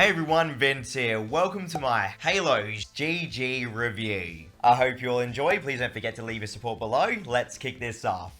Hey everyone, Vince here. Welcome to my HalosGG review. I hope you all enjoy. Please don't forget to leave a support below. Let's kick this off.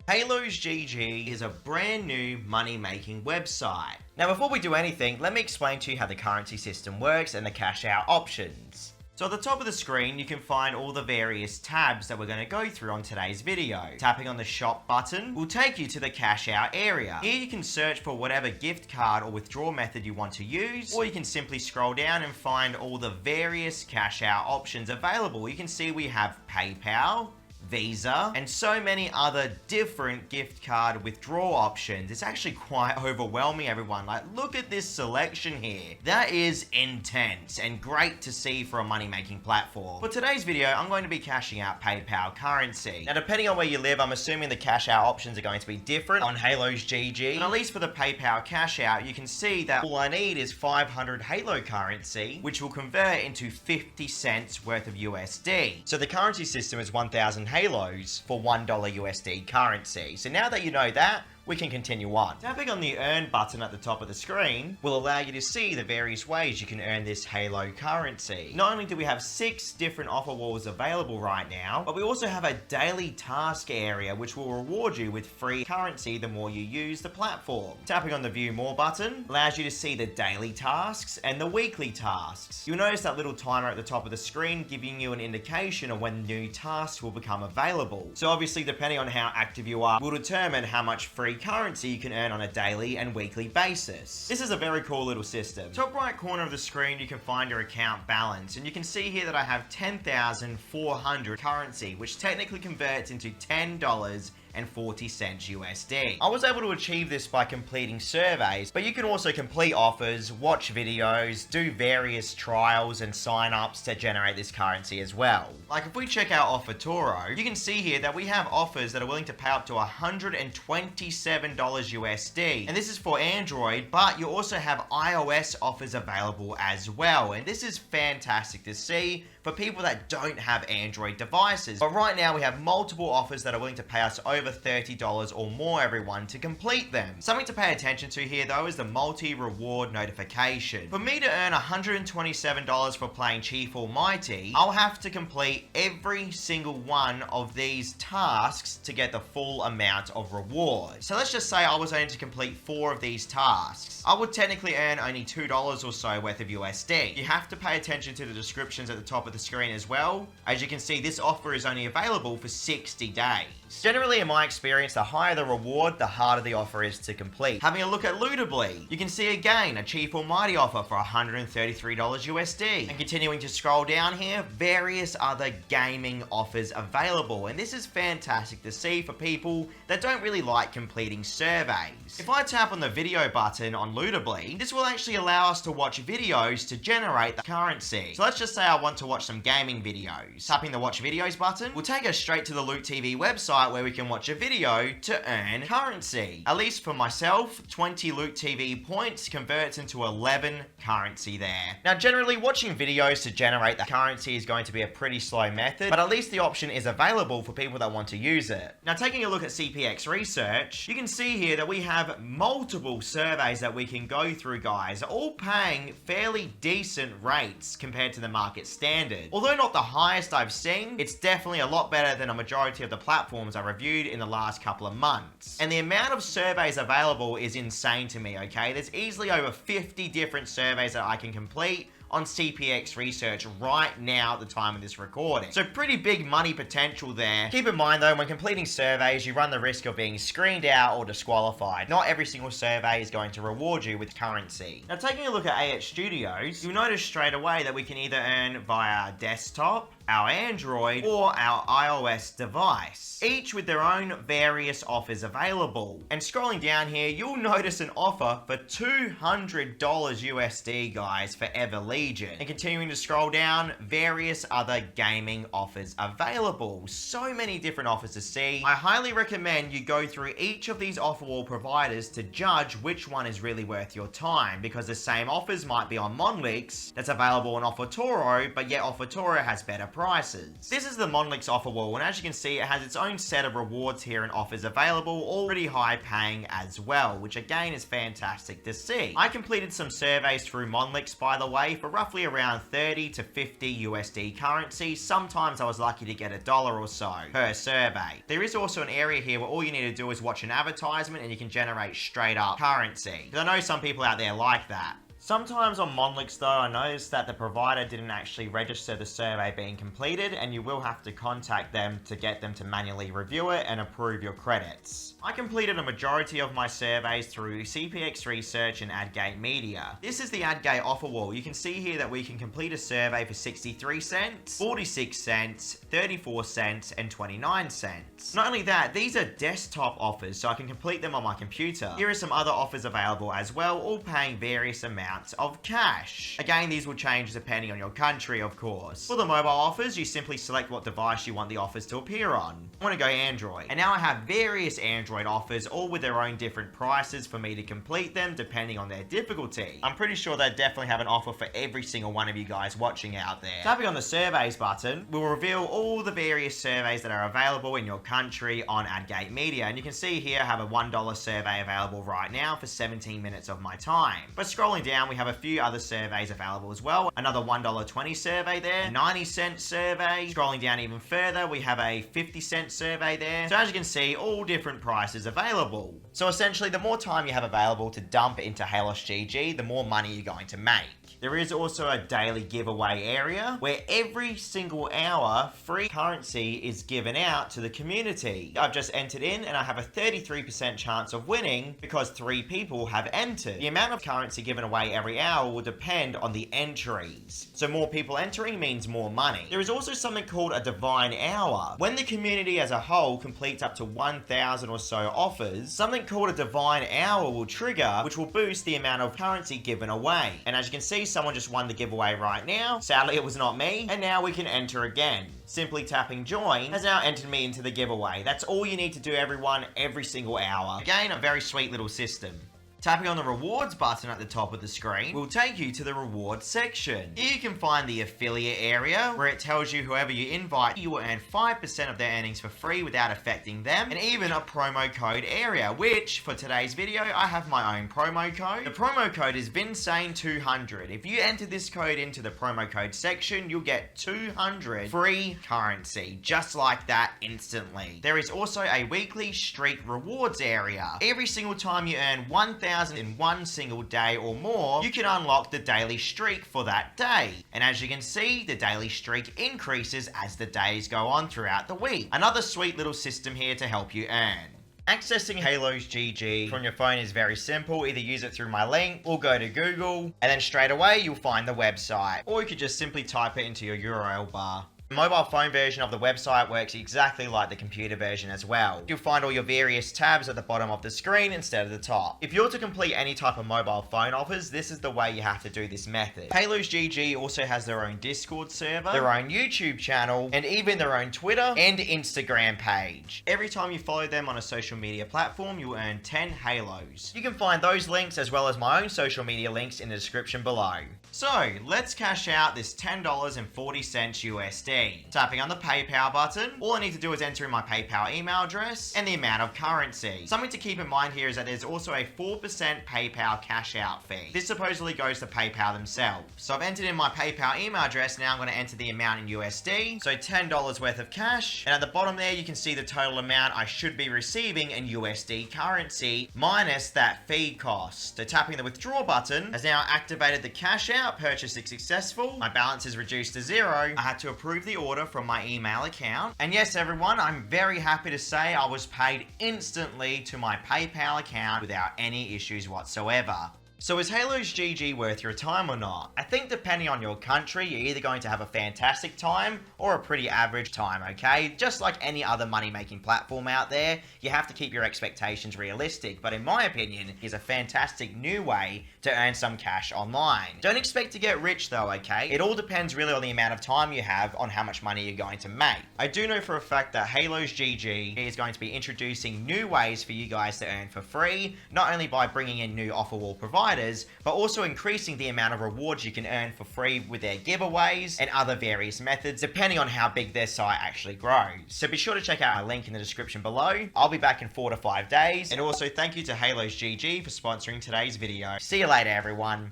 HalosGG is a brand new money-making website. Now before we do anything, let me explain to you how the currency system works and the cash out options. So at the top of the screen, you can find all the various tabs that we're going to go through on today's video. Tapping on the shop button will take you to the cash out area. Here you can search for whatever gift card or withdrawal method you want to use, or you can simply scroll down and find all the various cash out options available. You can see we have PayPal, Visa, and so many other different gift card withdrawal options. It's actually quite overwhelming, everyone. Like, look at this selection here. That is intense and great to see for a money-making platform. For today's video, I'm going to be cashing out PayPal currency. Now, depending on where you live, I'm assuming the cash out options are going to be different on HalosGG. And at least for the PayPal cash out, you can see that all I need is 500 Halo currency, which will convert into 50 cents worth of USD. So the currency system is 1,000 Halos for $1 USD currency. So now that you know that, we can continue on. Tapping on the earn button at the top of the screen will allow you to see the various ways you can earn this Halo currency. Not only do we have 6 different offer walls available right now, but we also have a daily task area which will reward you with free currency the more you use the platform. Tapping on the view more button allows you to see the daily tasks and the weekly tasks. You'll notice that little timer at the top of the screen giving you an indication of when new tasks will become available. So obviously, depending on how active you are, will determine how much free currency you can earn on a daily and weekly basis. This is a very cool little system. Top right corner of the screen, you can find your account balance, and you can see here that I have 10,400 currency, which technically converts into $10.40 USD. I was able to achieve this by completing surveys, but you can also complete offers, watch videos, do various trials and sign-ups to generate this currency as well. Like if we check out Offer Toro, you can see here that we have offers that are willing to pay up to $127 USD. And this is for Android, but you also have iOS offers available as well. And this is fantastic to see for people that don't have Android devices. But right now we have multiple offers that are willing to pay us over $30 or more, everyone, to complete them. Something to pay attention to here though is the multi-reward notification. For me to earn $127 for playing Chief Almighty, I'll have to complete every single one of these tasks to get the full amount of reward. So let's just say I was only to complete 4 of these tasks. I would technically earn only $2 or so worth of USD. You have to pay attention to the descriptions at the top of the screen as well. As you can see, this offer is only available for 60 days. Generally, in my experience, the higher the reward, the harder the offer is to complete. Having a look at Lootably, you can see again a Chief Almighty offer for $133 USD. And continuing to scroll down here, various other gaming offers available. And this is fantastic to see for people that don't really like completing surveys. If I tap on the video button on Lootably, this will actually allow us to watch videos to generate the currency. So let's just say I want to watch some gaming videos. Tapping the watch videos button will take us straight to the Loot TV website where we can watch a video to earn currency. At least for myself, 20 Loot TV points converts into 11 currency there. Now generally, watching videos to generate the currency is going to be a pretty slow method, but at least the option is available for people that want to use it. Now taking a look at CPX research, you can see here that we have multiple surveys that we can go through, guys, all paying fairly decent rates compared to the market standard. Although not the highest I've seen, it's definitely a lot better than a majority of the platforms I reviewed in the last couple of months. And the amount of surveys available is insane to me, okay? There's easily over 50 different surveys that I can complete on CPX research right now at the time of this recording. So pretty big money potential there. Keep in mind though, when completing surveys, you run the risk of being screened out or disqualified. Not every single survey is going to reward you with currency. Now taking a look at AH Studios, you'll notice straight away that we can either earn via desktop, our Android, or our iOS device, each with their own various offers available. And scrolling down here, you'll notice an offer for $200 USD, guys, for Ever Legion. And continuing to scroll down, various other gaming offers available. So many different offers to see. I highly recommend you go through each of these offer wall providers to judge which one is really worth your time, because the same offers might be on Monlix that's available on Offer Toro, but yet Offer Toro has better prices. This is the Monolix offer wall, and as you can see, it has its own set of rewards here and offers available, all pretty high paying as well, which again is fantastic to see. I completed some surveys through Monolix, by the way, for roughly around 30 to 50 USD currency. Sometimes I was lucky to get $1 or so per survey. There is also an area here where all you need to do is watch an advertisement and you can generate straight up currency. Because I know some people out there like that. Sometimes on Monolix though, I noticed that the provider didn't actually register the survey being completed, and you will have to contact them to get them to manually review it and approve your credits. I completed a majority of my surveys through CPX Research and AdGate Media. This is the AdGate offer wall. You can see here that we can complete a survey for 63 cents, 46 cents, 34 cents, and 29 cents. Not only that, these are desktop offers, so I can complete them on my computer. Here are some other offers available as well, all paying various amounts of cash. Again, these will change depending on your country, of course. For the mobile offers, you simply select what device you want the offers to appear on. I want to go Android. And now I have various Android offers, all with their own different prices for me to complete them, depending on their difficulty. I'm pretty sure they definitely have an offer for every single one of you guys watching out there. Tapping on the surveys button will reveal all the various surveys that are available in your country on AdGate Media. And you can see here I have a $1 survey available right now for 17 minutes of my time. But scrolling down, we have a few other surveys available as well. Another $1.20 survey there, 90-cent survey. Scrolling down even further, we have a 50-cent survey there. So as you can see, all different prices available. So essentially, the more time you have available to dump into HalosGG, the more money you're going to make. There is also a daily giveaway area where every single hour free currency is given out to the community. I've just entered in and I have a 33% chance of winning because 3 people have entered. The amount of currency given away every hour will depend on the entries. So more people entering means more money. There is also something called a divine hour. When the community as a whole completes up to 1,000 or so offers, something called a divine hour will trigger, which will boost the amount of currency given away. And as you can see, someone just won the giveaway right now. Sadly, it was not me. And now we can enter again. Simply tapping join has now entered me into the giveaway. That's all you need to do, everyone, every single hour. Again, a very sweet little system. Tapping on the rewards button at the top of the screen will take you to the rewards section. Here you can find the affiliate area where it tells you whoever you invite, you will earn 5% of their earnings for free without affecting them, and even a promo code area, which for today's video, I have my own promo code. The promo code is Vinsane200. If you enter this code into the promo code section, you'll get 200 free currency, just like that instantly. There is also a weekly streak rewards area. Every single time you earn 1,000 in one single day or more, you can unlock the daily streak for that day. And as you can see, the daily streak increases as the days go on throughout the week. Another sweet little system here to help you earn. Accessing HalosGG from your phone is very simple. Either use it through my link or go to Google, and then straight away you'll find the website. Or you could just simply type it into your URL bar. The mobile phone version of the website works exactly like the computer version as well. You'll find all your various tabs at the bottom of the screen instead of the top. If you're to complete any type of mobile phone offers, this is the way you have to do this method. HalosGG also has their own Discord server, their own YouTube channel, and even their own Twitter and Instagram page. Every time you follow them on a social media platform, you'll earn 10 Halos. You can find those links as well as my own social media links in the description below. So, let's cash out this $10.40 USD. Tapping on the PayPal button, all I need to do is enter in my PayPal email address and the amount of currency. Something to keep in mind here is that there's also a 4% PayPal cash out fee. This supposedly goes to PayPal themselves. So I've entered in my PayPal email address, now I'm going to enter the amount in USD, so $10 worth of cash, and at the bottom there you can see the total amount I should be receiving in USD currency, minus that fee cost. So tapping the withdraw button has now activated the cash out, purchase is successful, my balance is reduced to 0, I had to approve the order from my email account. And yes, everyone, I'm very happy to say I was paid instantly to my PayPal account without any issues whatsoever. So is HalosGG worth your time or not? I think depending on your country, you're either going to have a fantastic time or a pretty average time, okay? Just like any other money-making platform out there, you have to keep your expectations realistic, but in my opinion, it's a fantastic new way to earn some cash online. Don't expect to get rich though, okay? It all depends really on the amount of time you have on how much money you're going to make. I do know for a fact that HalosGG is going to be introducing new ways for you guys to earn for free, not only by bringing in new offer wall providers, providers, but also increasing the amount of rewards you can earn for free with their giveaways and other various methods, depending on how big their site actually grows. So be sure to check out our link in the description below. I'll be back in 4 to 5 days, and also thank you to HalosGG for sponsoring today's video. See you later, everyone.